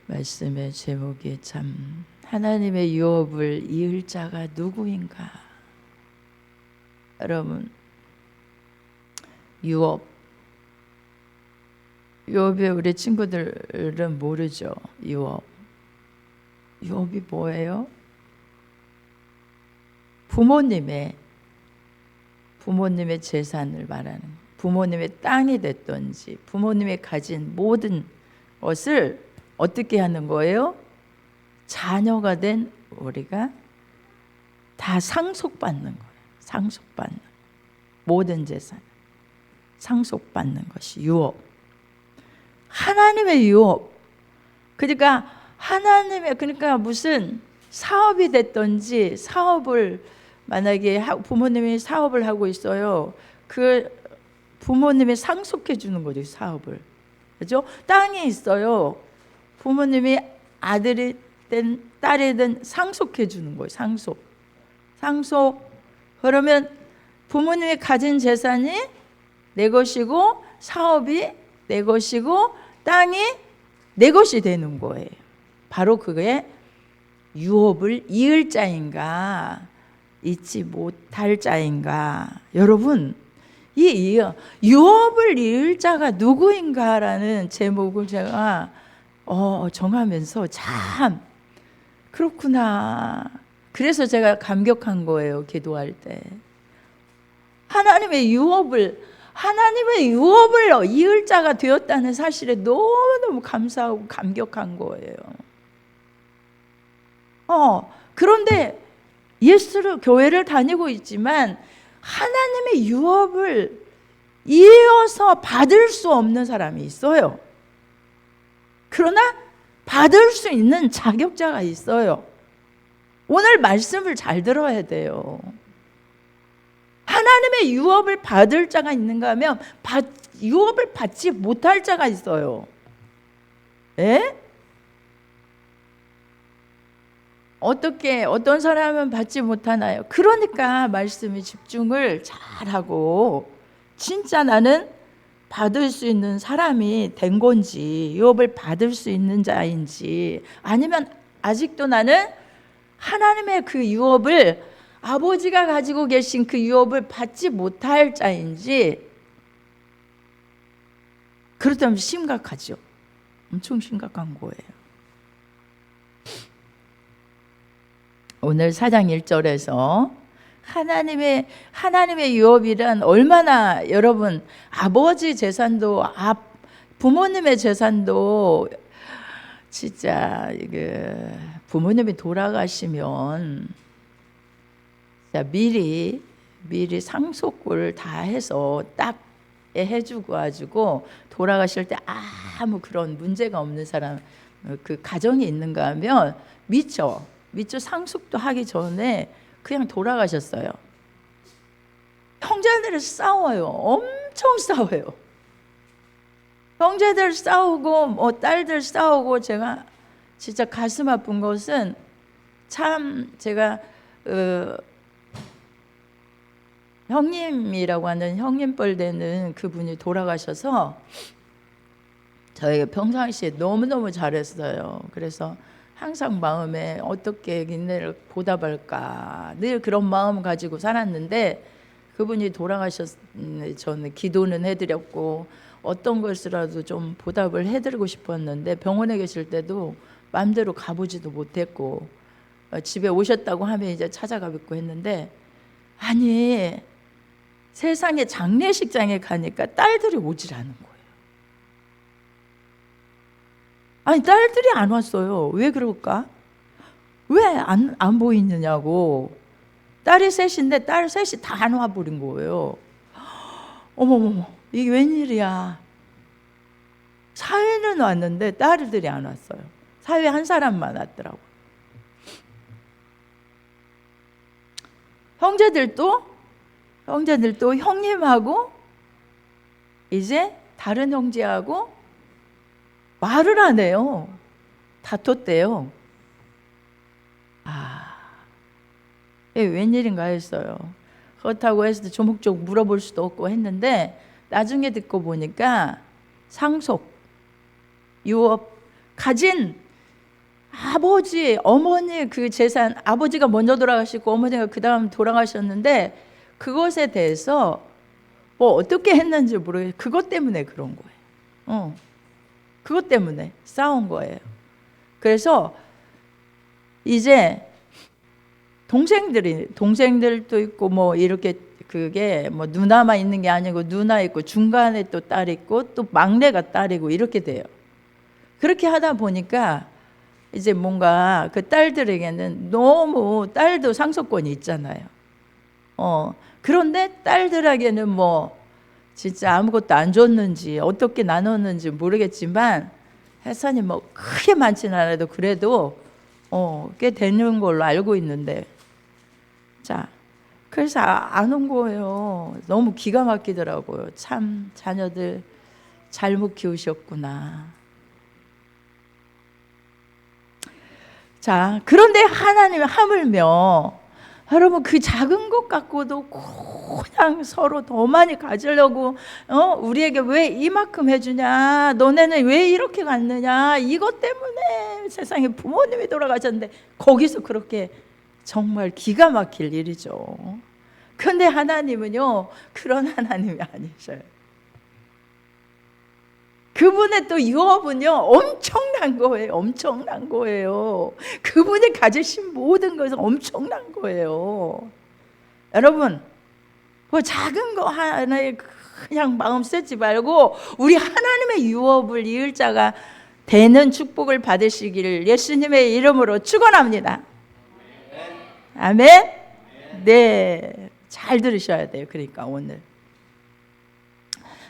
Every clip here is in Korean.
말씀의 제목이 참 하나님의 유업을 이을 자가 누구인가. 여러분, 유업에 우리 친구들은 모르죠. 유업이 뭐예요? 부모님의 재산을 말하는, 부모님의 땅이 됐든지 부모님이 가진 모든 것을 어떻게 하는 거예요? 자녀가 된 우리가 다 상속받는 거예요. 상속받는 모든 재산 상속받는 것이 유업. 하나님의 유업. 그러니까 무슨 사업이 됐든지, 사업을 만약에 부모님이 사업을 하고 있어요. 그 부모님이 상속해 주는 거죠, 사업을. 그죠? 땅이 있어요. 부모님이 아들이든 딸이든 상속해 주는 거예요. 상속. 그러면 부모님이 가진 재산이 내 것이고, 사업이 내 것이고, 땅이 내 것이 되는 거예요. 바로 그게 유업을 이을 자인가, 잊지 못할 자인가. 여러분, 이 유업을 이을 자가 누구인가라는 제목을 제가 정하면서 참 그렇구나. 그래서 제가 감격한 거예요, 기도할 때. 하나님의 유업을 이을 자가 되었다는 사실에 너무너무 감사하고 감격한 거예요. 그런데 교회를 다니고 있지만 하나님의 유업을 이어서 받을 수 없는 사람이 있어요. 그러나 받을 수 있는 자격자가 있어요. 오늘 말씀을 잘 들어야 돼요. 하나님의 유업을 받을 자가 있는가 하면 유업을 받지 못할 자가 있어요. 예? 어떤 사람은 받지 못하나요? 그러니까 말씀에 집중을 잘하고 진짜 나는 받을 수 있는 사람이 된 건지, 유업을 받을 수 있는 자인지, 아니면 아직도 나는 하나님의 그 유업을, 아버지가 가지고 계신 그 유업을 받지 못할 자인지. 그렇다면 심각하죠. 엄청 심각한 거예요. 오늘 4장 1절에서 하나님의 유업이란 얼마나, 여러분, 아버지 재산도 부모님의 재산도 진짜 부모님이 돌아가시면 미리 상속을 다 해서 딱 해주고 가지고 돌아가실 때 아무 그런 문제가 없는 사람, 그 가정이 있는가 하면 미처 상속도 하기 전에 그냥 돌아가셨어요. 형제들 싸워요. 엄청 싸워요. 형제들 싸우고 딸들 싸우고. 제가 진짜 가슴 아픈 것은, 참 제가 형님이라고 하는 형님뻘 되는 그분이 돌아가셔서 저에게 평상시에 너무너무 잘했어요. 그래서 항상 마음에 어떻게 니네를 보답할까, 늘 그런 마음 가지고 살았는데, 그분이 저는 기도는 해드렸고 어떤 것이라도 좀 보답을 해드리고 싶었는데, 병원에 계실 때도 마음대로 가보지도 못했고, 집에 오셨다고 하면 이제 찾아가 뵙고 했는데, 아니 세상에 장례식장에 가니까 딸들이 오질 않은 거예요. 아니 딸들이 안 왔어요. 왜 그럴까? 왜 안 보이느냐고. 딸이 셋인데 딸 셋이 다 안 와버린 거예요. 어머머머, 이게 웬일이야. 사위는 왔는데 딸들이 안 왔어요. 사위 한 사람만 왔더라고. 형제들도 형님하고 이제 다른 형제하고 말을 안 해요. 다퉜대요. 웬일인가 했어요. 그렇다고 해서 조목조목 물어볼 수도 없고 했는데, 나중에 듣고 보니까 상속, 유업, 가진 아버지, 어머니 그 재산, 아버지가 먼저 돌아가시고 어머니가 그 다음 돌아가셨는데 그것에 대해서 뭐 어떻게 했는지 모르겠어요. 그것 때문에 그런 거예요. 그것 때문에 싸운 거예요. 그래서 이제 동생들도 있고 뭐 이렇게 그게 뭐 누나만 있는 게 아니고 누나 있고 중간에 또 딸 있고 또 막내가 딸이고 이렇게 돼요. 그렇게 하다 보니까 이제 뭔가 그 딸들에게는 너무 딸도 상속권이 있잖아요. 그런데 딸들에게는 뭐 진짜 아무것도 안 줬는지 어떻게 나눴는지 모르겠지만 해산이 뭐 크게 많지는 않아도 그래도 꽤 되는 걸로 알고 있는데, 자, 그래서 안 온 거예요. 너무 기가 막히더라고요. 참 자녀들 잘못 키우셨구나. 자, 그런데 하나님이 하물며 여러분 그 작은 것 갖고도 그냥 서로 더 많이 가지려고 우리에게 왜 이만큼 해주냐, 너네는 왜 이렇게 갔느냐, 이것 때문에 세상에 부모님이 돌아가셨는데 거기서 그렇게 정말 기가 막힐 일이죠. 그런데 하나님은요 그런 하나님이 아니셔요. 그분의 또 유업은요 엄청난 거예요. 엄청난 거예요. 그분이 가지신 모든 것은 엄청난 거예요. 여러분 그 작은 거 하나에 그냥 마음 쓰지 말고 우리 하나님의 유업을 이을 자가 되는 축복을 받으시기를 예수님의 이름으로 축원합니다. 아멘. 네, 잘 들으셔야 돼요. 그러니까 오늘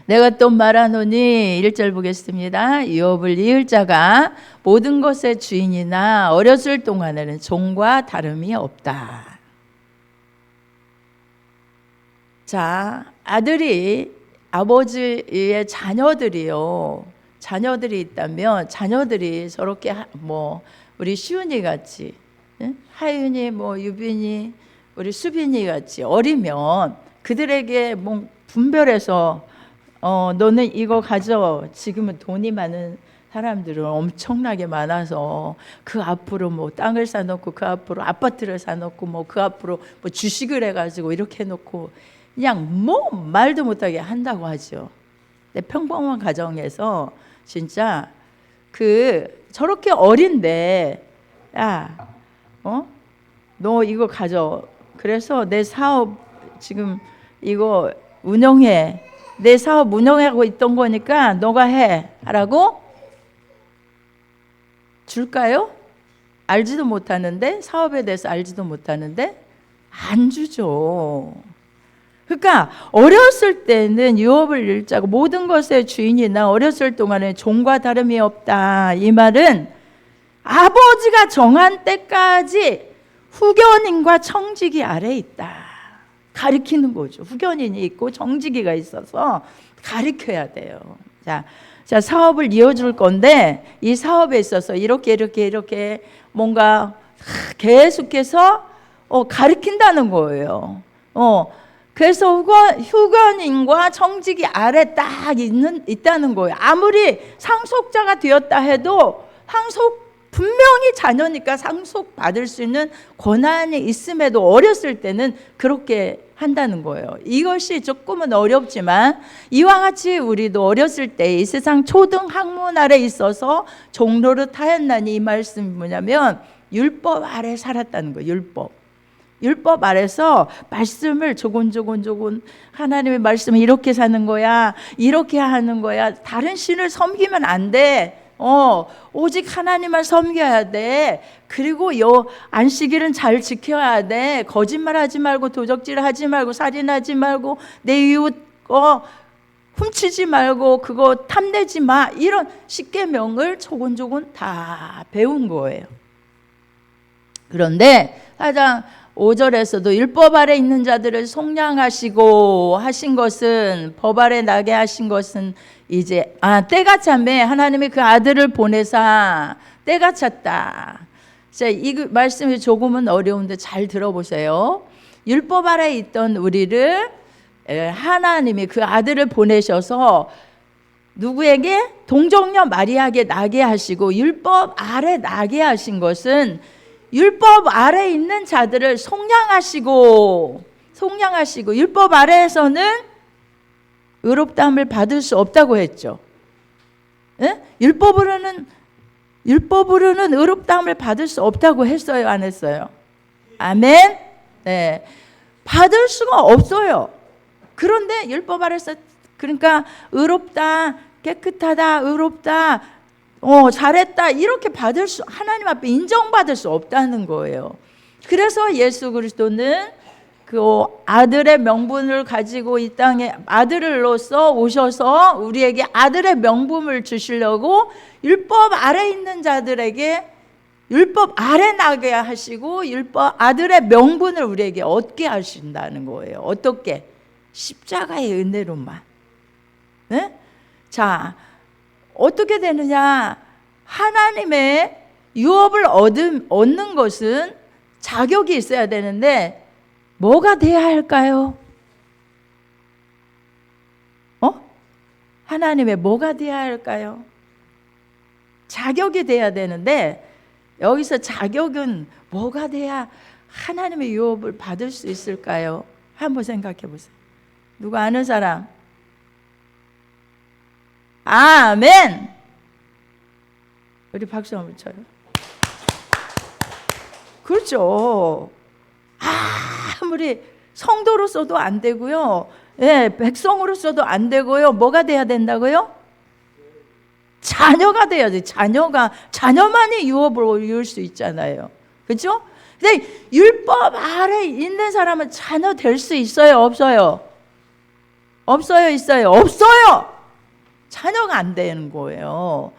내가 또 말하노니 1절 보겠습니다. 유업을 이을 자가 모든 것의 주인이나 어렸을 동안에는 종과 다름이 없다. 자, 아버지의 자녀들이 있다면 자녀들이 저렇게 뭐 우리 시윤이 같이, 하윤이 뭐 유빈이 우리 수빈이 같이 어리면 그들에게 뭐 분별해서 너는 이거 가져. 지금은 돈이 많은 사람들은 엄청나게 많아서 그 앞으로 뭐 땅을 사놓고 그 앞으로 아파트를 사놓고 뭐 그 앞으로 뭐 주식을 해가지고 이렇게 해놓고 그냥 뭐 말도 못하게 한다고 하죠. 근데 평범한 가정에서 진짜 저렇게 어린데 야, 너 이거 가져. 그래서 내 사업 지금 이거 운영해. 내 사업 운영하고 있던 거니까 너가 해 라고 줄까요? 알지도 못하는데, 사업에 대해서 알지도 못하는데 안 주죠. 그러니까 어렸을 때는 유업을 이을 자고 모든 것의 주인이나 어렸을 동안에 종과 다름이 없다. 이 말은 아버지가 정한 때까지 후견인과 청지기 아래에 있다 가리키는 거죠. 후견인이 있고 정직이가 있어서 가리켜야 돼요. 자, 사업을 이어줄 건데 이 사업에 있어서 이렇게 뭔가 계속해서 가리킨다는 거예요. 그래서 후견인과 청직이 아래 딱 있다는 거예요. 아무리 상속자가 되었다 해도 분명히 자녀니까 상속받을 수 있는 권한이 있음에도 어렸을 때는 그렇게 한다는 거예요. 이것이 조금은 어렵지만 이와 같이 우리도 어렸을 때 이 세상 초등 학문 아래 있어서 종로릇 하였나니 이 말씀이 뭐냐면 율법 아래 살았다는 거예요. 율법 아래서 말씀을 조곤 하나님의 말씀을 이렇게 사는 거야, 이렇게 하는 거야. 다른 신을 섬기면 안 돼. 오직 하나님만 섬겨야 돼. 그리고 안식일은 잘 지켜야 돼. 거짓말하지 말고 도적질하지 말고 살인하지 말고 내 이웃 훔치지 말고 그거 탐내지 마. 이런 십계명을 조곤조곤 다 배운 거예요. 그런데 4장 5절에서도 율법 아래 있는 자들을 속량하시고 하신 것은, 법 아래 나게 하신 것은 이제 때가 찼네. 하나님이 그 아들을 보내사 때가 찼다. 자, 이 말씀이 조금은 어려운데 잘 들어보세요. 율법 아래 있던 우리를 하나님이 그 아들을 보내셔서 누구에게? 동정녀 마리아에게 나게 하시고, 율법 아래 나게 하신 것은 율법 아래 있는 자들을 속량하시고 율법 아래에서는 의롭다함을 받을 수 없다고 했죠. 예? 율법으로는 의롭다함을 받을 수 없다고 했어요, 안 했어요? 아멘. 네, 받을 수가 없어요. 그런데 율법 아래서, 그러니까 의롭다, 깨끗하다, 의롭다, 잘했다, 이렇게 하나님 앞에 인정받을 수 없다는 거예요. 그래서 예수 그리스도는 그 아들의 명분을 가지고 이 땅에 아들로서 오셔서 우리에게 아들의 명분을 주시려고 율법 아래 있는 자들에게 율법 아래 나게 하시고 율법 아들의 명분을 우리에게 얻게 하신다는 거예요. 어떻게? 십자가의 은혜로만. 네? 자, 어떻게 되느냐? 하나님의 유업을 얻는 것은 자격이 있어야 되는데 뭐가 돼야 할까요? 하나님의 뭐가 돼야 할까요? 자격이 돼야 되는데 여기서 자격은 뭐가 돼야 하나님의 유업을 받을 수 있을까요? 한번 생각해 보세요. 누가 아는 사람? 아멘. 우리 박수 한번 쳐요. 그렇죠. 아무리 성도로서도 안 되고요, 예, 백성으로서도 안 되고요. 뭐가 돼야 된다고요? 자녀가 돼야지. 자녀만이 유업을 이룰 수 있잖아요. 그렇죠? 근데 율법 아래 있는 사람은 자녀 될 수 있어요, 없어요? 없어요, 있어요? 없어요. 자녀가 안 되는 거예요.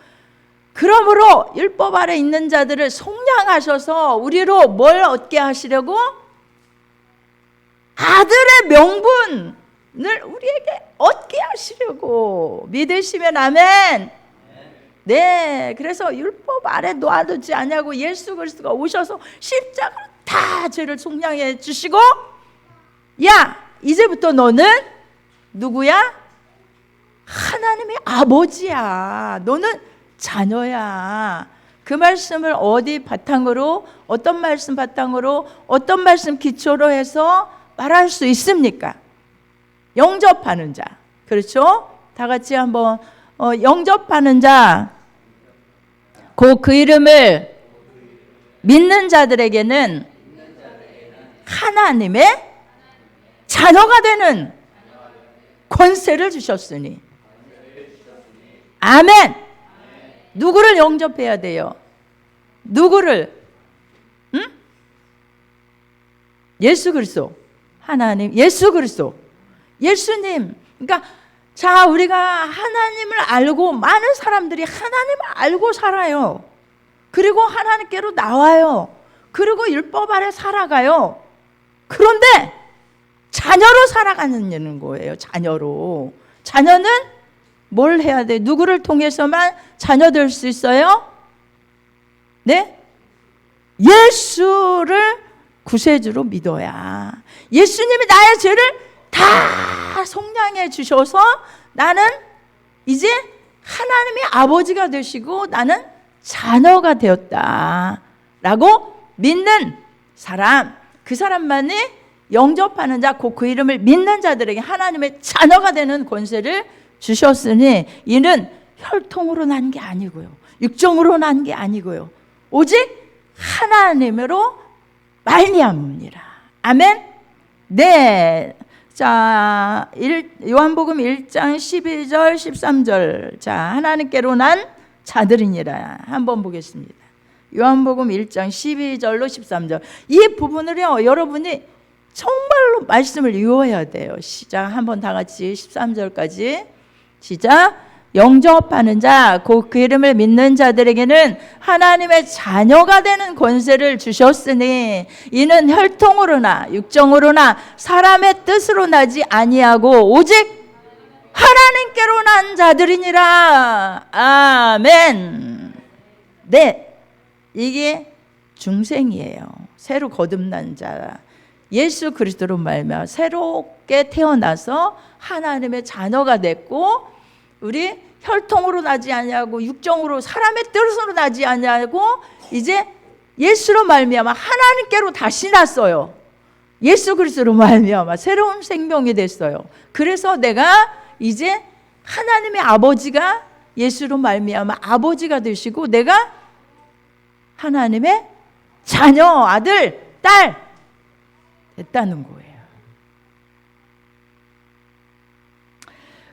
그러므로 율법 아래 있는 자들을 속량하셔서 우리로 뭘 얻게 하시려고? 아들의 명분을 우리에게 얻게 하시려고. 믿으시면 아멘. 네, 그래서 율법 아래 놓아두지 않냐고 예수 그리스도가 오셔서 십자가로 다 죄를 속량해 주시고, 야, 이제부터 너는 누구야? 하나님의 아버지야. 너는 자녀야. 그 말씀을 어디 바탕으로, 어떤 말씀 바탕으로, 어떤 말씀 기초로 해서 말할 수 있습니까? 영접하는 자. 그렇죠? 다 같이 한번 영접하는 자. 그 이름을 믿는 자들에게는 하나님의 자녀가 되는 권세를 주셨으니. 아멘. 누구를 영접해야 돼요? 누구를? 응? 예수 그리스도. 하나님, 예수 그리스도. 예수님. 그러니까 자, 우리가 하나님을 알고, 많은 사람들이 하나님을 알고 살아요. 그리고 하나님께로 나와요. 그리고 율법 아래 살아가요. 그런데 자녀로 살아가는 거예요. 자녀로. 자녀는 뭘 해야 돼? 누구를 통해서만 자녀 될 수 있어요? 네? 예수를 구세주로 믿어야. 예수님이 나의 죄를 다 속량해 주셔서 나는 이제 하나님의 아버지가 되시고 나는 자녀가 되었다 라고 믿는 사람, 그 사람만이 영접하는 자, 그 이름을 믿는 자들에게 하나님의 자녀가 되는 권세를 주셨으니 이는 혈통으로 난 게 아니고요, 육정으로 난 게 아니고요, 오직 하나님으로 말미암으니라. 아멘. 네. 자, 요한복음 1장 12절 13절. 자, 하나님께로 난 자들이니라. 한번 보겠습니다. 요한복음 1장 12절로 13절. 이 부분을요, 여러분이 정말로 말씀을 외워야 돼요. 시작. 한번 다 같이 13절까지. 시작. 영접하는 자, 곧 그 이름을 믿는 자들에게는 하나님의 자녀가 되는 권세를 주셨으니 이는 혈통으로나 육정으로나 사람의 뜻으로 나지 아니하고 오직 하나님께로 난 자들이니라. 아멘. 네, 이게 중생이에요. 새로 거듭난 자, 예수 그리스도로 말미암아 새롭게 태어나서 하나님의 자녀가 됐고, 우리 혈통으로 나지 아니하고 육정으로 사람의 뜻으로 나지 아니하고 이제 예수로 말미암아 하나님께로 다시 났어요. 예수 그리스도로 말미암아 새로운 생명이 됐어요. 그래서 내가 이제 하나님의 아버지가 예수로 말미암아 아버지가 되시고 내가 하나님의 자녀, 아들, 딸 됐다는 거예요.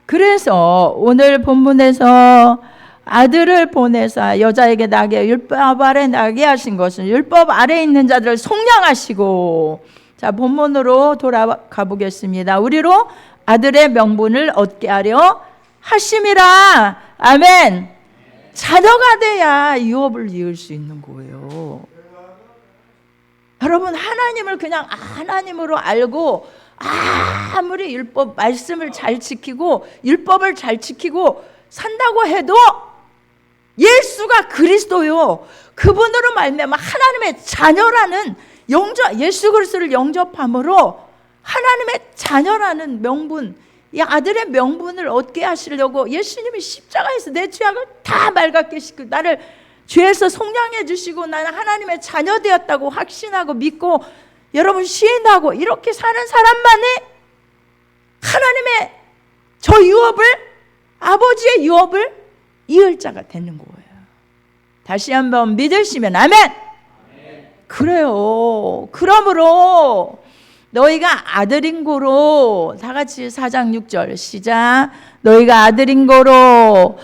그래서 오늘 본문에서 아들을 보내사 여자에게 나게 율법 아래 나게 하신 것은 율법 아래 있는 자들을 속량하시고, 자 본문으로 돌아가 보겠습니다. 우리로 아들의 명분을 얻게 하려 하심이라. 아멘. 자녀가 돼야 유업을 이을 수 있는 거예요. 여러분, 하나님을 그냥 하나님으로 알고 아무리 율법 말씀을 잘 지키고 율법을 잘 지키고 산다고 해도 예수가 그리스도요, 그분으로 말미암아 하나님의 자녀라는 예수 그리스도를 영접함으로 하나님의 자녀라는 명분, 이 아들의 명분을 얻게 하시려고 예수님이 십자가에서 내 죄악을 다 맑게 씻고 나를 죄에서 속량해 주시고 나는 하나님의 자녀 되었다고 확신하고 믿고 여러분 시인하고 이렇게 사는 사람만이 하나님의 저 유업을, 아버지의 유업을 이을 자가 되는 거예요. 다시 한번 믿으시면 아멘. 그래요. 그러므로 너희가 아들인 고로, 다 같이 4장 6절 시작. 너희가 아들인 고로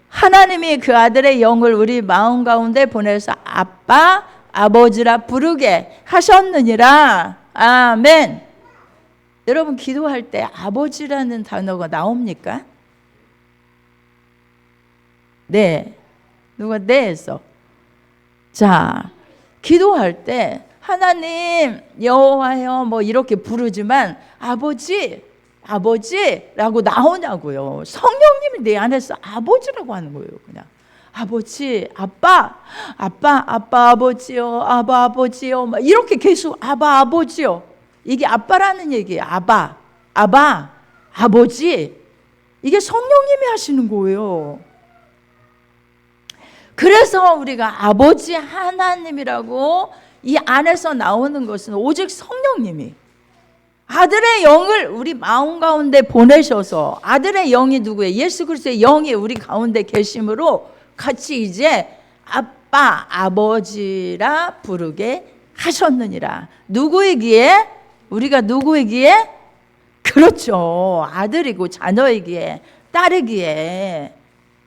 하나님이 그 아들의 영을 우리 마음 가운데 보내서 아빠, 아버지라 부르게 하셨느니라. 아멘. 여러분 기도할 때 아버지라는 단어가 나옵니까? 네. 누가 네 했어? 자, 기도할 때 하나님, 여호와여 뭐 이렇게 부르지만 아버지라고 나오냐고요. 성령님이 내 안에서 아버지라고 하는 거예요. 그냥 아버지, 아빠, 아버지요, 아버지요, 막 이렇게 계속 아버지요. 이게 아빠라는 얘기예요. 아버지. 이게 성령님이 하시는 거예요. 그래서 우리가 아버지 하나님이라고 이 안에서 나오는 것은 오직 성령님이 아들의 영을 우리 마음 가운데 보내셔서, 아들의 영이 누구예요? 예수 그리스도의 영이 우리 가운데 계심으로 같이 이제 아빠, 아버지라 부르게 하셨느니라. 누구이기에? 우리가 누구이기에? 그렇죠. 아들이고 자녀이기에, 딸이기에.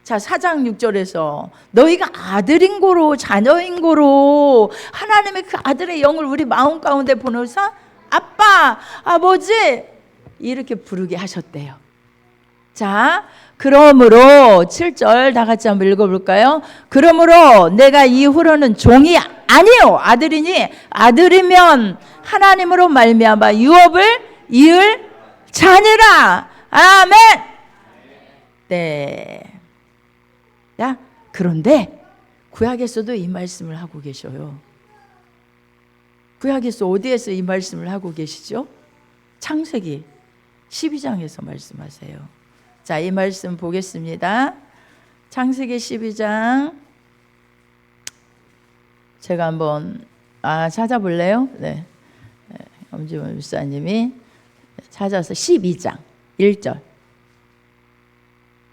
자, 4장 6절에서 너희가 아들인 고로 자녀인 고로 하나님의 그 아들의 영을 우리 마음 가운데 보내서 아빠, 아버지 이렇게 부르게 하셨대요. 자, 그러므로 7절 다 같이 한번 읽어볼까요? 그러므로 내가 이후로는 종이 아니요 아들이니 아들이면 하나님으로 말미암아 유업을 이을 자녀라. 아멘. 네. 야, 그런데 구약에서도 이 말씀을 하고 계셔요. 구약에서 어디에서 이 말씀을 하고 계시죠? 창세기 12장에서 말씀하세요. 자, 이 말씀 보겠습니다. 창세기 12장 제가 한번 찾아볼래요? 네. 엄지원 목사님이 찾아서 12장 1절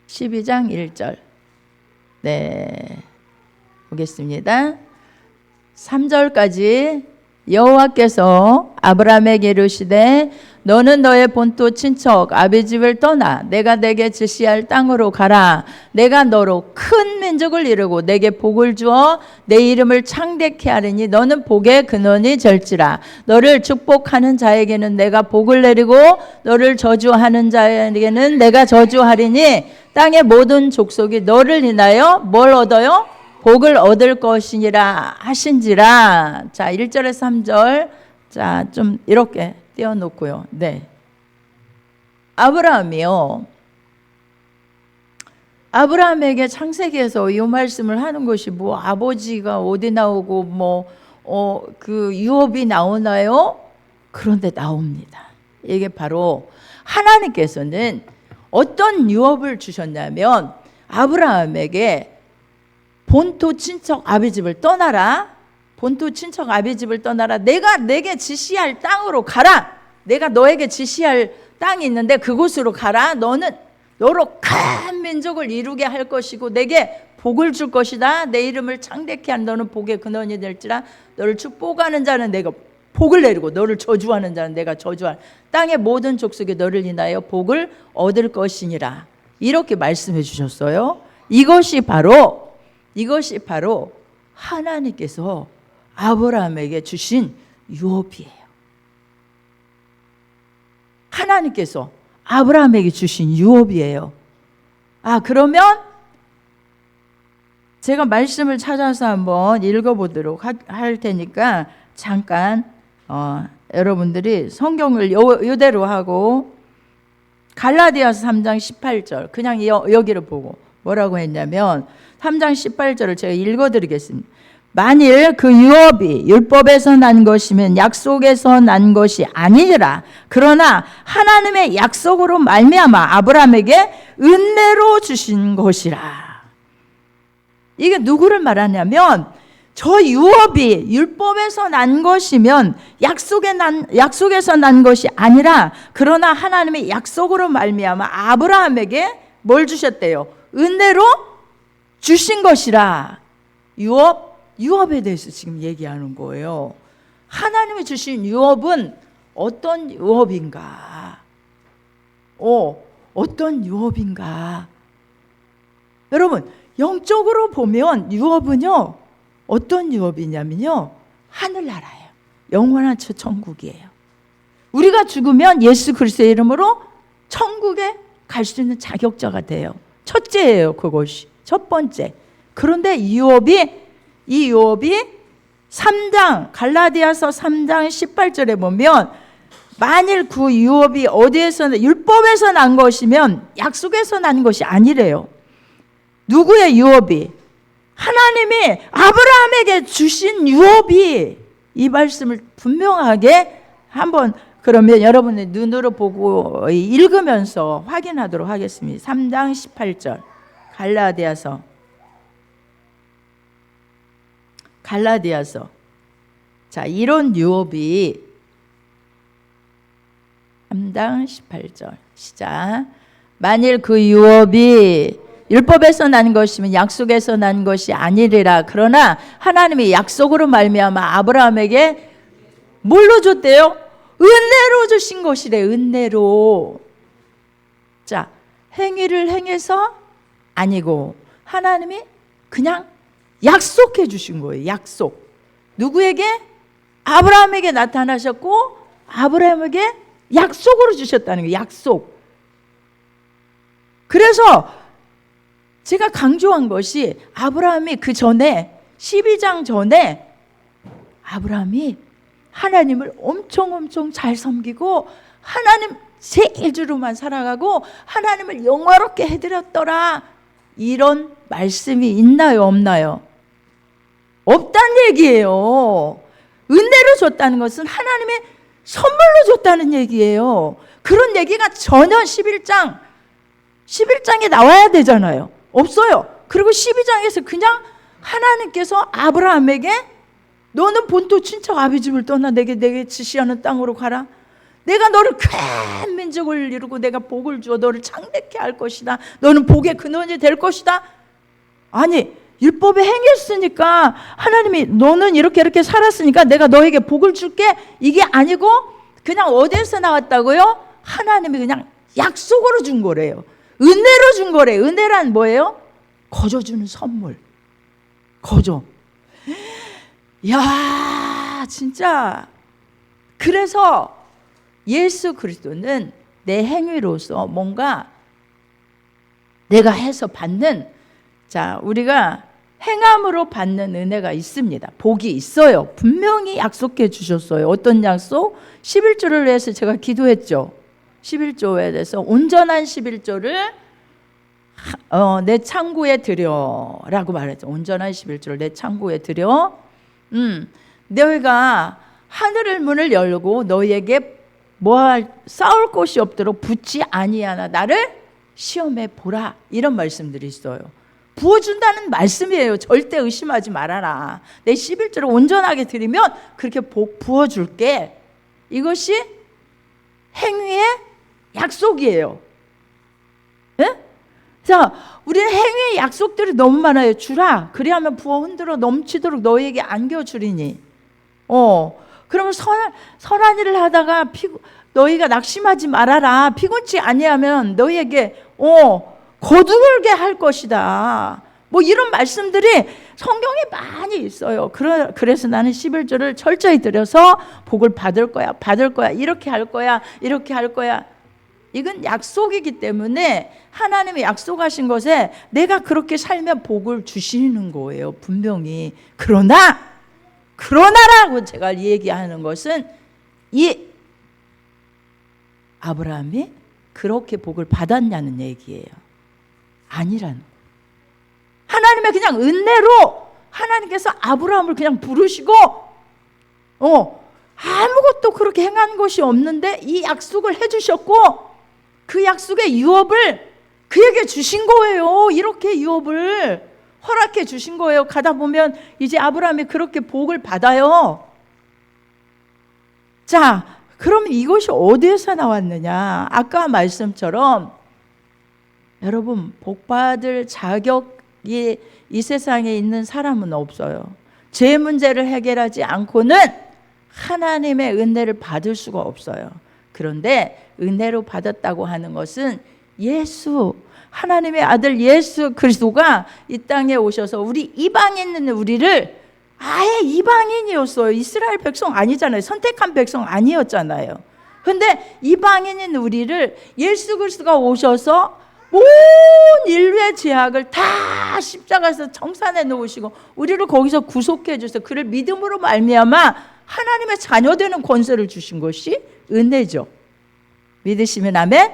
12장 1절 네, 보겠습니다. 3절까지 여호와께서 아브라함에게 이르시되 너는 너의 본토 친척 아비 집을 떠나 내가 내게 지시할 땅으로 가라. 내가 너로 큰 민족을 이루고 내게 복을 주어 내 이름을 창대케 하리니 너는 복의 근원이 될지라. 너를 축복하는 자에게는 내가 복을 내리고 너를 저주하는 자에게는 내가 저주하리니 땅의 모든 족속이 너를 인하여 뭘 얻어요? 복을 얻을 것이니라 하신지라. 자, 1절에서 3절. 자, 좀 이렇게 띄워놓고요. 네. 아브라함에게 창세기에서 이 말씀을 하는 것이 뭐 아버지가 어디 나오고 그 유업이 나오나요? 그런데 나옵니다. 이게 바로 하나님께서는 어떤 유업을 주셨냐면 아브라함에게 본토 친척 아비 집을 떠나라. 본토 친척 아비 집을 떠나라. 내가 내게 지시할 땅으로 가라. 내가 너에게 지시할 땅이 있는데 그곳으로 가라. 너로 큰 민족을 이루게 할 것이고 내게 복을 줄 것이다. 내 이름을 창대케 한 너는 복의 근원이 될지라. 너를 축복하는 자는 내가 복을 내리고 너를 저주하는 자는 내가 저주할. 땅의 모든 족속이 너를 인하여 복을 얻을 것이니라. 이렇게 말씀해 주셨어요. 이것이 바로 하나님께서 아브라함에게 주신 유업이에요. 하나님께서 아브라함에게 주신 유업이에요. 그러면 제가 말씀을 찾아서 한번 읽어보도록 할 테니까 잠깐 여러분들이 성경을 이대로 하고 갈라디아서 3장 18절 그냥 여기를 보고 뭐라고 했냐면 3장 18절을 제가 읽어드리겠습니다. 만일 그 유업이 율법에서 난 것이면 약속에서 난 것이 아니니라. 그러나 하나님의 약속으로 말미암아 아브라함에게 은혜로 주신 것이라. 이게 누구를 말하냐면 저 유업이 율법에서 난 것이면 약속에서 난 것이 아니라 그러나 하나님의 약속으로 말미암아 아브라함에게 뭘 주셨대요? 은혜로 주신 것이라. 유업에 대해서 지금 얘기하는 거예요. 하나님이 주신 유업은 어떤 유업인가? 어떤 유업인가? 여러분, 영적으로 보면 유업은요, 어떤 유업이냐면요, 하늘나라예요. 영원한 천국이에요. 우리가 죽으면 예수 그리스도의 이름으로 천국에 갈 수 있는 자격자가 돼요. 첫째예요, 그것이. 첫 번째. 그런데 이 유업이 3장 갈라디아서 3장 18절에 보면 만일 그 유업이 어디에서 율법에서 난 것이면 약속에서 난 것이 아니래요. 누구의 유업이? 하나님이 아브라함에게 주신 유업이 이 말씀을 분명하게 한번 그러면 여러분의 눈으로 보고 읽으면서 확인하도록 하겠습니다. 3장 18절 갈라디아서. 자, 이런 유업이 3장 18절 시작. 만일 그 유업이 율법에서 난 것이면 약속에서 난 것이 아니리라. 그러나 하나님이 약속으로 말미암아 아브라함에게 뭘로 줬대요? 은혜로 주신 것이래. 은혜로. 자, 행위를 행해서 아니고 하나님이 그냥 약속해 주신 거예요. 약속. 누구에게? 아브라함에게 나타나셨고 아브라함에게 약속으로 주셨다는 거예요. 약속. 그래서 제가 강조한 것이 아브라함이 그 전에 12장 전에 아브라함이 하나님을 엄청 잘 섬기고 하나님 제일주로만 살아가고 하나님을 영화롭게 해드렸더라. 이런 말씀이 있나요? 없나요? 없다는 얘기예요. 은혜로 줬다는 것은 하나님의 선물로 줬다는 얘기예요. 그런 얘기가 전혀 11장에 나와야 되잖아요. 없어요. 그리고 12장에서 그냥 하나님께서 아브라함에게 너는 본토 친척 아비 집을 떠나 내게 지시하는 땅으로 가라. 내가 너를 큰 민족을 이루고 내가 복을 주어 너를 창대케 할 것이다. 너는 복의 근원이 될 것이다. 아니, 율법에 행했으니까 하나님이 너는 이렇게 살았으니까 내가 너에게 복을 줄게. 이게 아니고 그냥 어디에서 나왔다고요? 하나님이 그냥 약속으로 준 거래요. 은혜로 준 거래요. 은혜란 뭐예요? 거저 주는 선물. 거저. 야, 진짜. 그래서 예수 그리스도는 내 행위로서 뭔가 내가 해서 받는, 자, 우리가 행함으로 받는 은혜가 있습니다. 복이 있어요. 분명히 약속해 주셨어요. 어떤 약속? 11조를 위해서 제가 기도했죠. 11조에 대해서 온전한 11조를 내 창고에 드려라고 말했죠. 온전한 11조를 내 창고에 드려. 너희가 하늘의 문을 열고 너희에게 싸울 곳이 없도록 붙지 아니하나 나를 시험해 보라, 이런 말씀들이 있어요. 부어준다는 말씀이에요. 절대 의심하지 말아라. 내 11조를 온전하게 드리면 그렇게 복 부어줄게. 이것이 행위의 약속이에요. 네? 자, 우리는 행위의 약속들이 너무 많아요. 주라, 그리하면 부어 흔들어 넘치도록 너희에게 안겨주리니. 그러면 선한 일을 하다가 너희가 낙심하지 말아라. 피곤치 아니하면 너희에게 거두게 할 것이다. 뭐 이런 말씀들이 성경에 많이 있어요. 그래서 나는 11조를 철저히 드려서 복을 받을 거야. 이렇게 할 거야. 이렇게 할 거야. 이건 약속이기 때문에 하나님이 약속하신 것에 내가 그렇게 살면 복을 주시는 거예요. 분명히. 그러나라고 제가 얘기하는 것은 이 아브라함이 그렇게 복을 받았냐는 얘기예요. 아니라는 거예요. 하나님의 그냥 은혜로 하나님께서 아브라함을 그냥 부르시고 아무것도 그렇게 행한 것이 없는데 이 약속을 해주셨고 그 약속의 유업을 그에게 주신 거예요. 이렇게 유업을 허락해 주신 거예요. 가다 보면 이제 아브라함이 그렇게 복을 받아요. 자, 그럼 이것이 어디에서 나왔느냐? 아까 말씀처럼 여러분, 복받을 자격이 이 세상에 있는 사람은 없어요. 제 문제를 해결하지 않고는 하나님의 은혜를 받을 수가 없어요. 그런데 은혜로 받았다고 하는 것은 하나님의 아들 예수 그리스도가 이 땅에 오셔서 우리 이방인 우리를 아예 이방인이었어요. 이스라엘 백성 아니잖아요. 선택한 백성 아니었잖아요. 그런데 이방인인 우리를 예수 그리스도가 오셔서 온 인류의 죄악을 다 십자가에서 청산해 놓으시고 우리를 거기서 구속해 주셔서 그를 믿음으로 말미암아 하나님의 자녀되는 권세를 주신 것이 은혜죠. 믿으시면 아멘?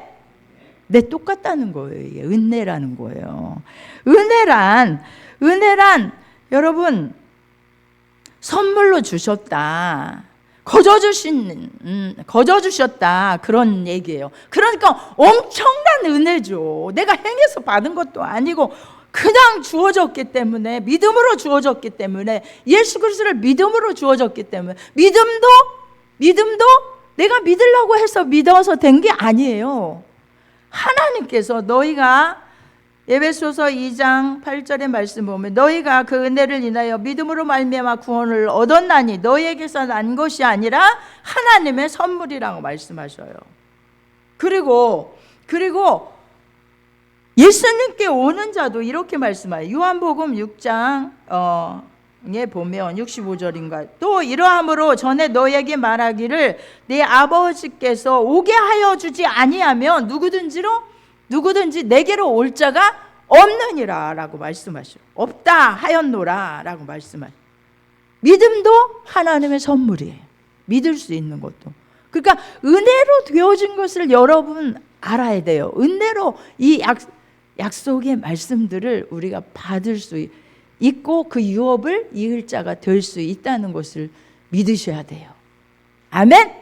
네, 똑같다는 거예요. 이게 은혜라는 거예요. 은혜란 여러분 선물로 주셨다. 거저 주셨다. 그런 얘기예요. 그러니까 엄청난 은혜죠. 내가 행해서 받은 것도 아니고 그냥 주어졌기 때문에, 믿음으로 주어졌기 때문에, 예수 그리스도를 믿음으로 주어졌기 때문에, 믿음도 내가 믿으려고 해서 믿어서 된 게 아니에요. 하나님께서 너희가 에베소서 2장 8절의 말씀 보면 너희가 그 은혜를 인하여 믿음으로 말미암아 구원을 얻었나니 너희에게서 난 것이 아니라 하나님의 선물이라고 말씀하셔요. 그리고 예수님께 오는 자도 이렇게 말씀해요. 요한복음 6장에 보면 65절인가 또 이러함으로 전에 너희에게 말하기를 내 아버지께서 오게 하여 주지 아니하면 누구든지 내게로 올 자가 없느니라 라고 말씀하셔요. 없다 하였노라 라고 말씀하셔요. 믿음도 하나님의 선물이에요. 믿을 수 있는 것도. 그러니까 은혜로 되어진 것을 여러분 알아야 돼요. 은혜로 이 약속의 말씀들을 우리가 받을 수 있고 그 유업을 이을 자가 될 수 있다는 것을 믿으셔야 돼요. 아멘?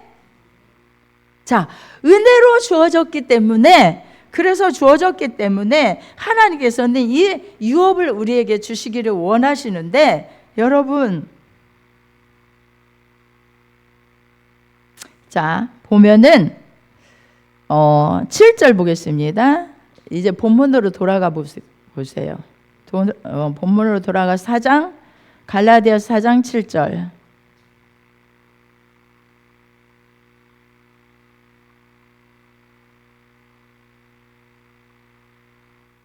자, 은혜로 주어졌기 때문에 하나님께서는 이 유업을 우리에게 주시기를 원하시는데 여러분 자 보면은 7절 보겠습니다. 이제 본문으로 돌아가 보세요. 본문으로 돌아가 4장 갈라디아서 4장 7절.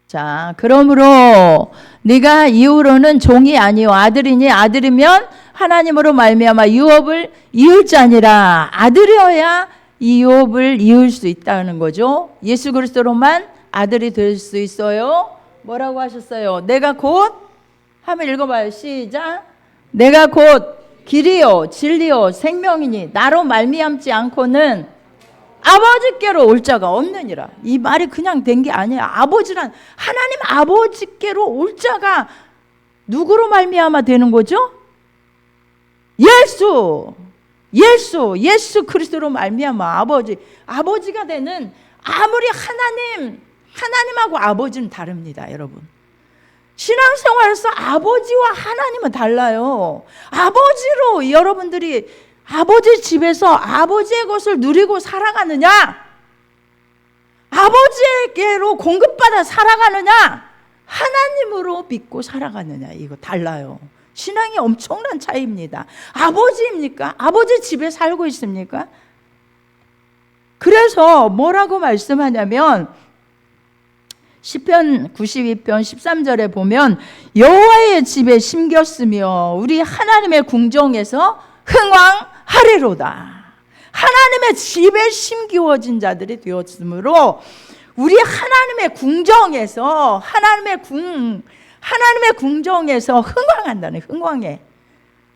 자, 그러므로 네가 이후로는 종이 아니요 아들이니 아들이면 하나님으로 말미암아 유업을 이을 자니라. 아들이어야 이 유업을 이을 수 있다는 거죠. 예수 그리스도로만 아들이 될 수 있어요. 뭐라고 하셨어요? 내가 곧 한번 읽어봐요. 시작. 내가 곧 길이요 진리요 생명이니 나로 말미암지 않고는 아버지께로 올 자가 없느니라. 이 말이 그냥 된 게 아니에요. 아버지란 하나님 아버지께로 올 자가 누구로 말미암아 되는 거죠? 예수 그리스도로 말미암아 아버지가 되는. 아무리 하나님하고 아버지는 다릅니다, 여러분. 신앙생활에서 아버지와 하나님은 달라요. 아버지로 여러분들이 아버지 집에서 아버지의 것을 누리고 살아가느냐, 아버지에게로 공급받아 살아가느냐, 하나님으로 믿고 살아가느냐, 이거 달라요. 신앙이 엄청난 차이입니다. 아버지입니까? 아버지 집에 살고 있습니까? 그래서 뭐라고 말씀하냐면 시편 92편 13절에 보면 여호와의 집에 심겼으며 우리 하나님의 궁정에서 흥왕하리로다. 하나님의 집에 심기워진 자들이 되었으므로 우리 하나님의 궁정에서 하나님의 궁정에서 흥왕한다는, 흥왕해.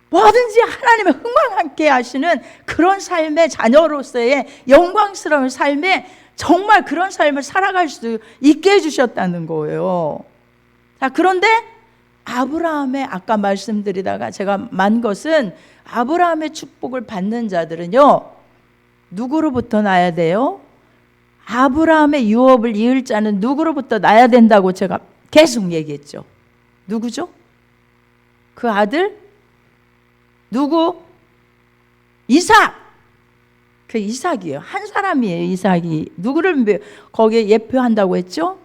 뭐든지 하나님의 흥왕하게 하시는 그런 삶의 자녀로서의 영광스러운 삶에 정말 그런 삶을 살아갈 수 있게 해주셨다는 거예요. 자, 그런데 아브라함의, 아까 말씀드리다가 제가 만 것은 아브라함의 축복을 받는 자들은요, 누구로부터 나야 돼요? 아브라함의 유업을 이을 자는 누구로부터 나야 된다고 제가 계속 얘기했죠. 누구죠? 그 아들? 누구? 이삭. 그 이삭이에요. 한 사람이에요, 이삭이. 누구를 거기에 예표한다고 했죠?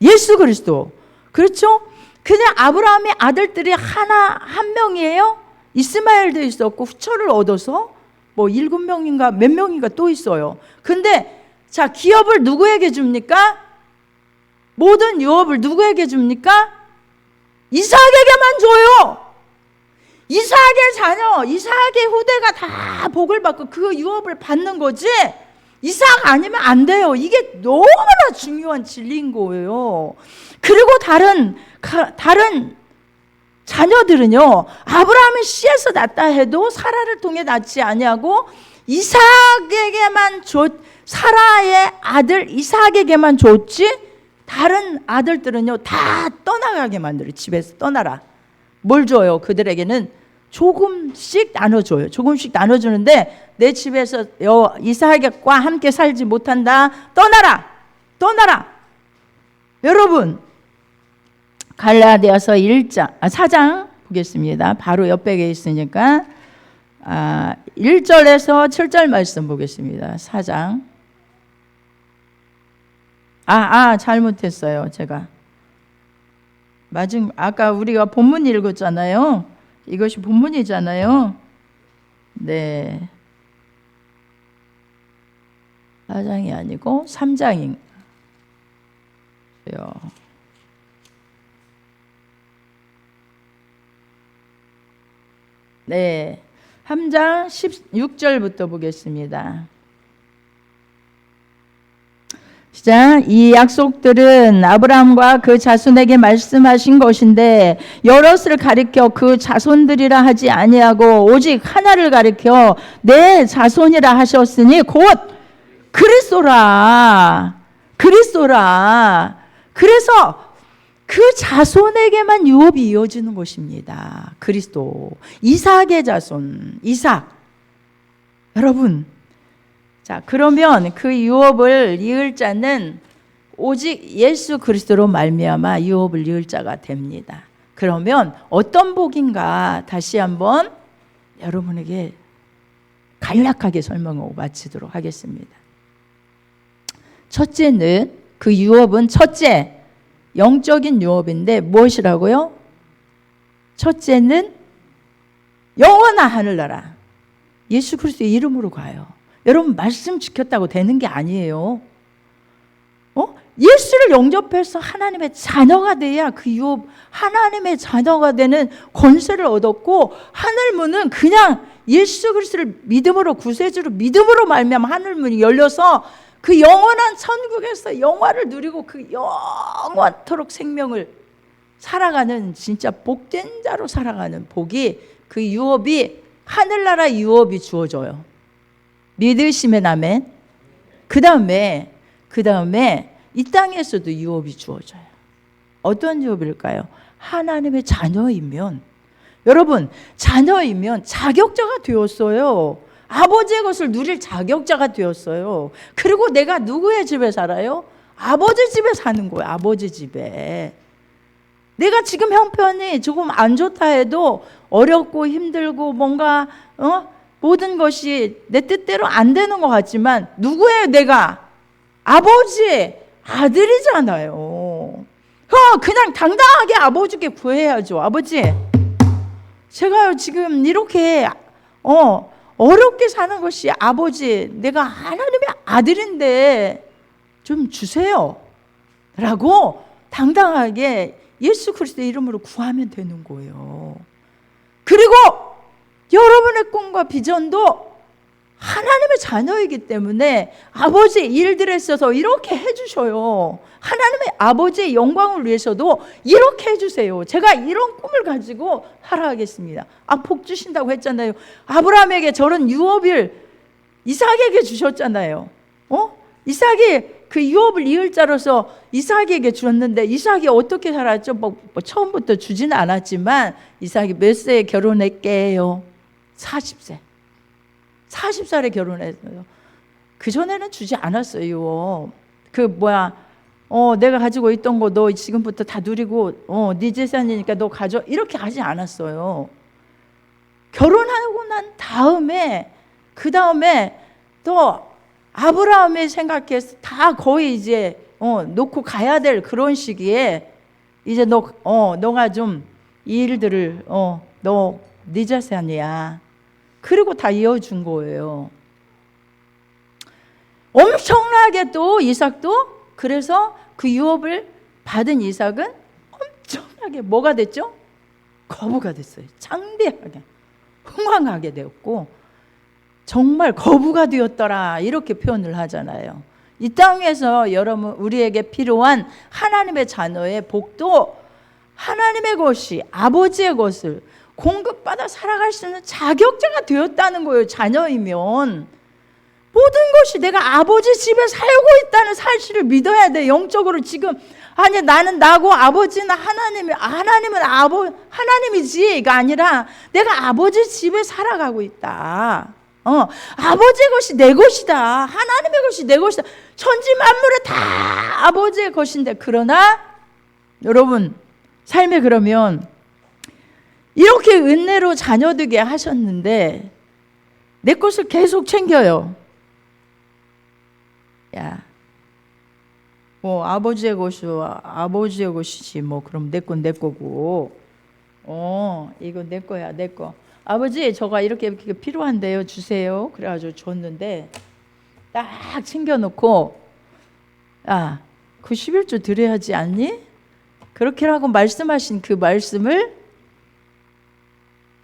예수 그리스도. 그렇죠? 그냥 아브라함의 아들들이 한 명이에요? 이스마엘도 있었고 후처를 얻어서 뭐 7명인가 몇 명인가 또 있어요. 근데 자, 기업을 누구에게 줍니까? 모든 유업을 누구에게 줍니까? 이삭에게만 줘요. 이삭의 자녀, 이삭의 후대가 다 복을 받고 그 유업을 받는 거지, 이삭 아니면 안 돼요. 이게 너무나 중요한 진리인 거예요. 그리고 다른 자녀들은요, 아브라함의 씨에서 낳다 해도 사라를 통해 낳지 아니하고 이삭에게만 사라의 아들 이삭에게만 줬지, 다른 아들들은요 다 떠나가게 만들어요. 집에서 떠나라. 뭘 줘요? 그들에게는 조금씩 나눠줘요. 조금씩 나눠주는데 내 집에서 이삭과 함께 살지 못한다. 떠나라. 떠나라. 여러분, 갈라디아서 4장 보겠습니다. 바로 옆에 있으니까 1절에서 7절 말씀 보겠습니다. 4장. 잘못했어요. 제가 아까 우리가 본문 읽었잖아요. 이것이 본문이잖아요. 네, 4장이 아니고 3장이에요. 네, 3장 16절부터 보겠습니다. 시작. 이 약속들은 아브라함과 그 자손에게 말씀하신 것인데 여럿을 가리켜 그 자손들이라 하지 아니하고 오직 하나를 가리켜 내 자손이라 하셨으니 곧 그리스도라. 그래서 그 자손에게만 유업이 이어지는 것입니다. 그리스도. 이삭의 자손, 이삭. 여러분, 자, 그러면 그 유업을 이을 자는 오직 예수 그리스도로 말미암아 유업을 이을 자가 됩니다. 그러면 어떤 복인가 다시 한번 여러분에게 간략하게 설명하고 마치도록 하겠습니다. 첫째는, 그 유업은 첫째, 영적인 유업인데 무엇이라고요? 첫째는 영원한 하늘나라. 예수 그리스도의 이름으로 가요. 여러분, 말씀 지켰다고 되는 게 아니에요. 예수를 영접해서 하나님의 자녀가 돼야 그 유업, 하나님의 자녀가 되는 권세를 얻었고, 하늘문은 그냥 예수 그리스도를 믿음으로, 구세주로 믿음으로 말미암아 하늘문이 열려서 그 영원한 천국에서 영화를 누리고 그 영원토록 생명을 살아가는, 진짜 복된 자로 살아가는 복이, 그 유업이, 하늘나라 유업이 주어져요. 믿으시면 아멘. 그 다음에 이 땅에서도 유업이 주어져요. 어떤 유업일까요? 하나님의 자녀이면, 여러분, 자녀이면 자격자가 되었어요. 아버지의 것을 누릴 자격자가 되었어요. 그리고 내가 누구의 집에 살아요? 아버지 집에 사는 거예요. 아버지 집에. 내가 지금 형편이 조금 안 좋다 해도 어렵고 힘들고 뭔가 모든 것이 내 뜻대로 안 되는 것 같지만 누구예요? 내가 아버지 아들이잖아요. 그냥 당당하게 아버지께 구해야죠. 아버지, 제가요 지금 이렇게 어렵게 사는 것이 아버지, 내가 하나님의 아들인데 좀 주세요 라고 당당하게 예수 그리스도의 이름으로 구하면 되는 거예요. 그리고 여러분의 꿈과 비전도 하나님의 자녀이기 때문에 아버지 일들에 있어서 이렇게 해주셔요. 하나님의 아버지의 영광을 위해서도 이렇게 해주세요. 제가 이런 꿈을 가지고 살아가겠습니다. 복 주신다고 했잖아요. 아브라함에게 저런 유업을 이삭에게 주셨잖아요. 이삭이 그 유업을 이을 자로서 이삭에게 주었는데 이삭이 어떻게 살았죠? 뭐 처음부터 주지는 않았지만 이삭이 몇 세에 결혼했게요? 40세. 40살에 결혼했어요. 그전에는 주지 않았어요. 내가 가지고 있던 거 너 지금부터 다 누리고 네 재산이니까 너 가져, 이렇게 하지 않았어요. 결혼하고 난 다음에 그 다음에 또 아브라함이 생각해서 다 거의 이제 놓고 가야 될 그런 시기에 이제 너가 좀 이 일들을 너 네 재산이야. 그리고 다 이어준 거예요. 엄청나게 또 이삭도 그래서 그 유업을 받은 이삭은 엄청나게 뭐가 됐죠? 거부가 됐어요. 창대하게 흥왕하게 되었고 정말 거부가 되었더라 이렇게 표현을 하잖아요. 이 땅에서 여러분 우리에게 필요한 하나님의 자녀의 복도 하나님의 것이 아버지의 것을 공급받아 살아갈 수 있는 자격자가 되었다는 거예요. 자녀이면 모든 것이 내가 아버지 집에 살고 있다는 사실을 믿어야 돼. 영적으로 지금 아니 나는 나고 아버지는 하나님이지가 아니라 내가 아버지 집에 살아가고 있다. 아버지의 것이 내 것이다. 하나님의 것이 내 것이다. 천지 만물은 다 아버지의 것인데 그러나 여러분 삶에 그러면 이렇게 은혜로 자녀되게 하셨는데 내 것을 계속 챙겨요. 야, 아버지의 것이지 그럼 내 건 내 거고 이거 내 거야 내 거. 아버지 저가 이렇게 필요한데요 주세요. 그래가지고 줬는데 딱 챙겨놓고 그 11조 드려야지 않니? 그렇게라고 말씀하신 그 말씀을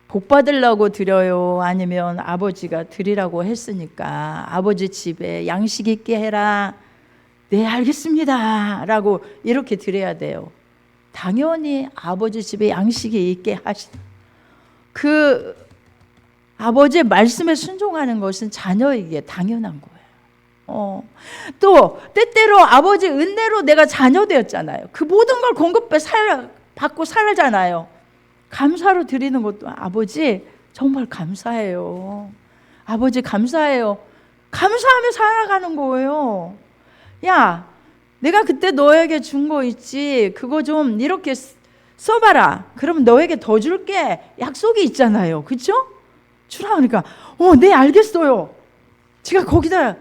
복 받으려고 드려요? 아니면 아버지가 드리라고 했으니까 아버지 집에 양식 있게 해라. 네 알겠습니다 라고 이렇게 드려야 돼요. 당연히 아버지 집에 양식이 있게 하시다. 그 아버지의 말씀에 순종하는 것은 자녀에게 당연한 거예요. 또 때때로 아버지 은혜로 내가 자녀 되었잖아요. 그 모든 걸 받고 살잖아요. 감사로 드리는 것도 아버지 정말 감사해요. 아버지 감사해요. 감사하며 살아가는 거예요. 야, 내가 그때 너에게 준 거 있지. 그거 좀 이렇게 써봐라. 그러면 너에게 더 줄게. 약속이 있잖아요. 그렇죠? 주라 그러니까 네 알겠어요. 제가 거기다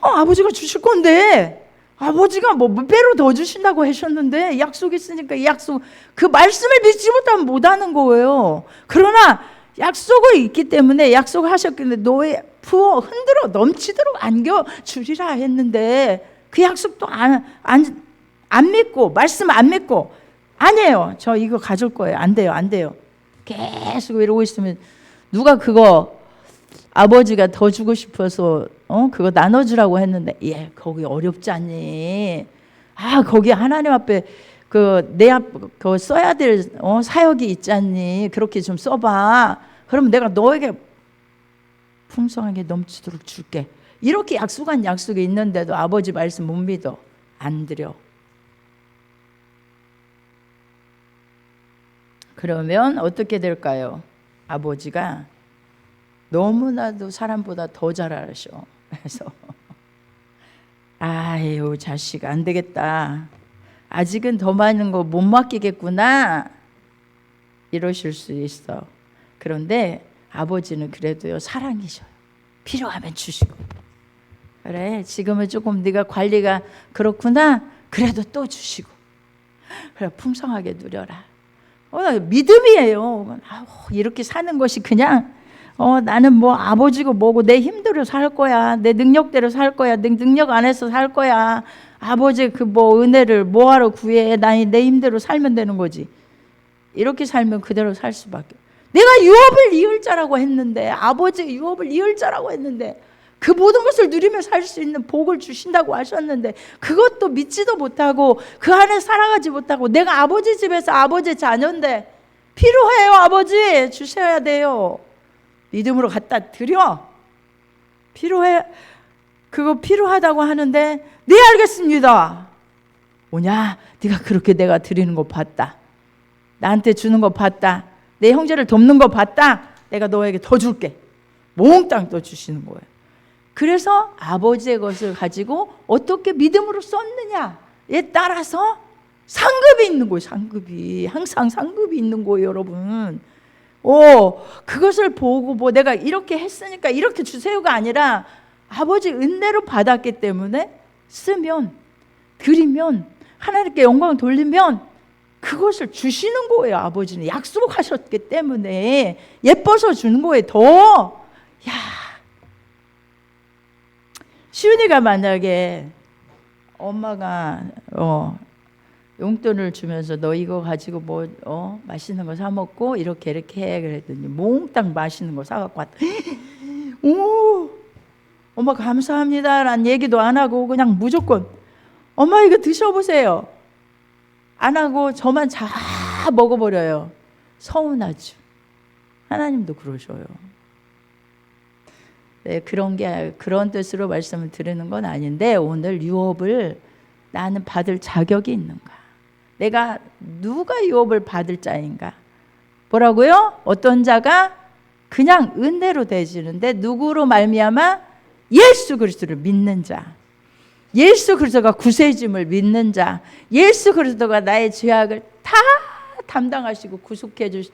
아버지가 주실 건데 아버지가 몇 배로 더 주신다고 하셨는데 약속이 있으니까 약속 그 말씀을 믿지 못하면 못하는 거예요. 그러나 약속이 있기 때문에 약속을 하셨길래 너의 부어 흔들어 넘치도록 안겨주리라 했는데 그 약속도 안 믿고 말씀 안 믿고 아니에요. 저 이거 가져올 거예요. 안 돼요. 계속 이러고 있으면 누가 그거 아버지가 더 주고 싶어서 그거 나눠주라고 했는데 거기 어렵지 않니? 거기 하나님 앞에 그거 써야 될 사역이 있지 않니? 그렇게 좀 써봐. 그럼 내가 너에게 풍성하게 넘치도록 줄게. 이렇게 약속한 약속이 있는데도 아버지 말씀 못 믿어. 안 드려. 그러면 어떻게 될까요? 아버지가 너무나도 사람보다 더 잘 아셔. 그래서 아유 자식 안 되겠다. 아직은 더 많은 거 못 맡기겠구나. 이러실 수 있어. 그런데 아버지는 그래도요 사랑이셔요. 필요하면 주시고. 그래 지금은 조금 네가 관리가 그렇구나. 그래도 또 주시고. 그래 풍성하게 누려라. 믿음이에요. 이렇게 사는 것이 그냥 나는 뭐 아버지고 뭐고 내 힘대로 살 거야. 내 능력대로 살 거야. 내 능력 안에서 살 거야. 아버지 그 뭐 은혜를 뭐하러 구해. 나는 내 힘대로 살면 되는 거지. 이렇게 살면 그대로 살 수밖에. 내가 유업을 이을 자라고 했는데 아버지가 유업을 이을 자라고 했는데 그 모든 것을 누리며 살 수 있는 복을 주신다고 하셨는데 그것도 믿지도 못하고 그 안에 살아가지 못하고 내가 아버지 집에서 아버지 자녀인데 필요해요. 아버지 주셔야 돼요. 믿음으로 갖다 드려. 필요해. 그거 필요하다고 하는데 네 알겠습니다. 뭐냐 네가 그렇게 내가 드리는 거 봤다. 나한테 주는 거 봤다. 내 형제를 돕는 거 봤다. 내가 너에게 더 줄게. 몽땅 또 주시는 거예요. 그래서 아버지의 것을 가지고 어떻게 믿음으로 썼느냐에 따라서 상급이 있는 거예요. 상급이 항상 상급이 있는 거예요, 여러분. 그것을 보고 뭐 내가 이렇게 했으니까 이렇게 주세요가 아니라 아버지 은혜로 받았기 때문에 쓰면 드리면 하나님께 영광을 돌리면 그것을 주시는 거예요. 아버지는 약속하셨기 때문에 예뻐서 주는 거예요. 더 시윤이가 만약에 엄마가 용돈을 주면서 너 이거 가지고 뭐 맛있는 거 사 먹고 이렇게 해 그랬더니 몽땅 맛있는 거 사갖고 왔다. 오, 엄마 감사합니다라는 얘기도 안 하고 그냥 무조건 엄마 이거 드셔보세요. 안 하고 저만 다 먹어버려요. 서운하죠. 하나님도 그러셔요. 네, 그런 뜻으로 말씀을 드리는 건 아닌데 오늘 유업을 나는 받을 자격이 있는가? 내가 누가 유업을 받을 자인가? 뭐라고요? 어떤 자가 그냥 은혜로 되시는데 누구로 말미암아? 예수 그리스도를 믿는 자. 예수 그리스도가 구세주임을 믿는 자. 예수 그리스도가 나의 죄악을 다 담당하시고 구속해 주시.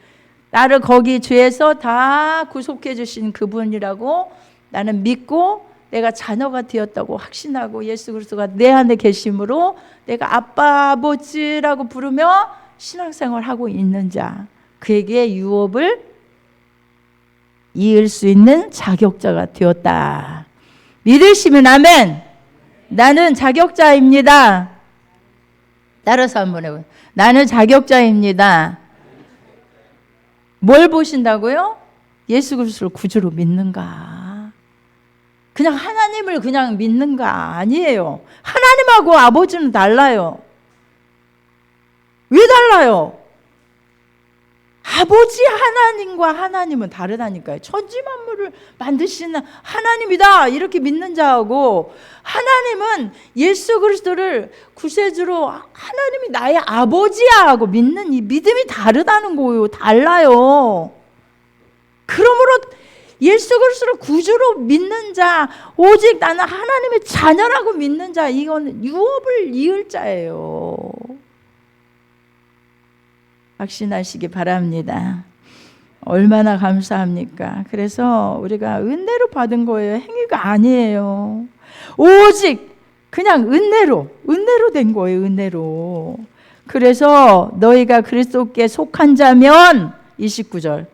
나를 거기 죄에서 다 구속해 주신 그분이라고 나는 믿고 내가 자녀가 되었다고 확신하고 예수 그리스도가 내 안에 계심으로 내가 아빠 아버지라고 부르며 신앙생활을 하고 있는 자, 그에게 유업을 이을 수 있는 자격자가 되었다. 믿으시면 아멘. 나는 자격자입니다. 따라서 한번 해보세요. 나는 자격자입니다. 뭘 보신다고요? 예수 그리스도를 구주로 믿는가? 그냥 하나님을 그냥 믿는가? 아니에요. 하나님하고 아버지는 달라요. 왜 달라요? 아버지 하나님과 하나님은 다르다니까요. 천지 만물을 만드시는 하나님이다 이렇게 믿는 자하고 하나님은 예수 그리스도를 구세주로 하나님이 나의 아버지야 하고 믿는 이 믿음이 다르다는 거예요. 달라요. 그러므로 예수 그리스도를 구주로 믿는 자, 오직 나는 하나님의 자녀라고 믿는 자, 이건 유업을 이을 자예요. 확신하시기 바랍니다. 얼마나 감사합니까? 그래서 우리가 은혜로 받은 거예요. 행위가 아니에요. 오직 그냥 은혜로 된 거예요. 은혜로. 그래서 너희가 그리스도께 속한 자면 29절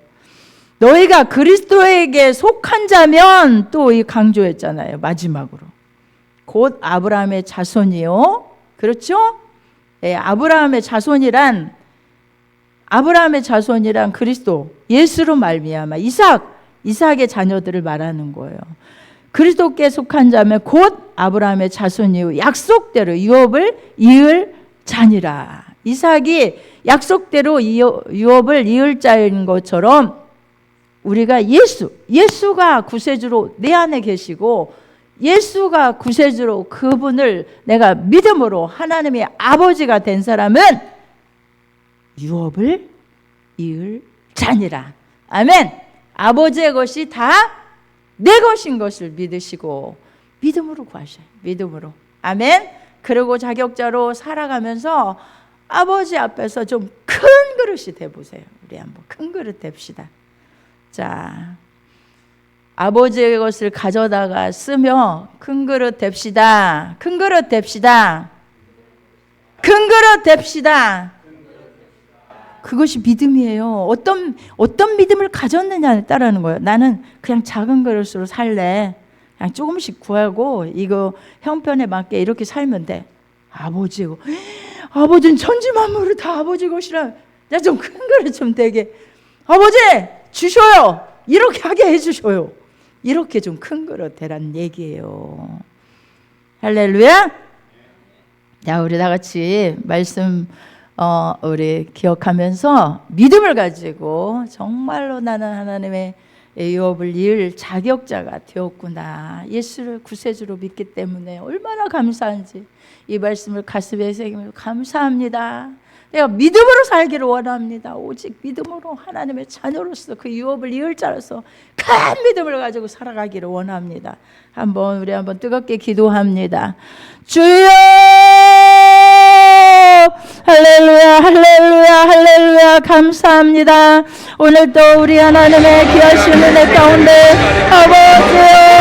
너희가 그리스도에게 속한 자면 또 이 강조했잖아요. 마지막으로 곧 아브라함의 자손이요. 그렇죠? 네, 아브라함의 자손이란 그리스도 예수로 말미암아 이삭의 자녀들을 말하는 거예요. 그리스도께 속한 자면 곧 아브라함의 자손이요 약속대로 유업을 이을 자니라. 이삭이 약속대로 유업을 이을 자인 것처럼 우리가 예수가 구세주로 내 안에 계시고 예수가 구세주로 그분을 내가 믿음으로 하나님의 아버지가 된 사람은 유업을 이을 자니라. 아멘. 아버지의 것이 다 내 것인 것을 믿으시고 믿음으로 구하셔요. 믿음으로. 아멘. 그리고 자격자로 살아가면서 아버지 앞에서 좀 큰 그릇이 돼보세요. 우리 한번 큰 그릇 됩시다. 자, 아버지의 것을 가져다가 쓰며 큰 그릇 됩시다. 큰 그릇 됩시다. 큰 그릇 됩시다. 그것이 믿음이에요. 어떤 믿음을 가졌느냐에 따르는 거예요. 나는 그냥 작은 그릇으로 살래. 그냥 조금씩 구하고 이거 형편에 맞게 이렇게 살면 돼. 아버지고, 아버지는 천지 만물을 다 아버지 것이라. 나 좀 큰 그릇 좀 되게. 아버지 주셔요. 이렇게 하게 해주셔요. 이렇게 좀 큰 그릇 되란 얘기예요. 할렐루야. 자, 우리 다 같이 말씀 우리 기억하면서 믿음을 가지고 정말로 나는 하나님의 유업을 이을 자격자가 되었구나. 예수를 구세주로 믿기 때문에 얼마나 감사한지 이 말씀을 가슴에 새기며 감사합니다. 내가 믿음으로 살기를 원합니다. 오직 믿음으로 하나님의 자녀로서 그 유업을 이을 자로서 큰 믿음을 가지고 살아가기를 원합니다. 우리 한번 뜨겁게 기도합니다. 주여! 할렐루야, 할렐루야, 할렐루야. 감사합니다. 오늘도 우리 하나님의 귀하신 은혜 가운데 아버지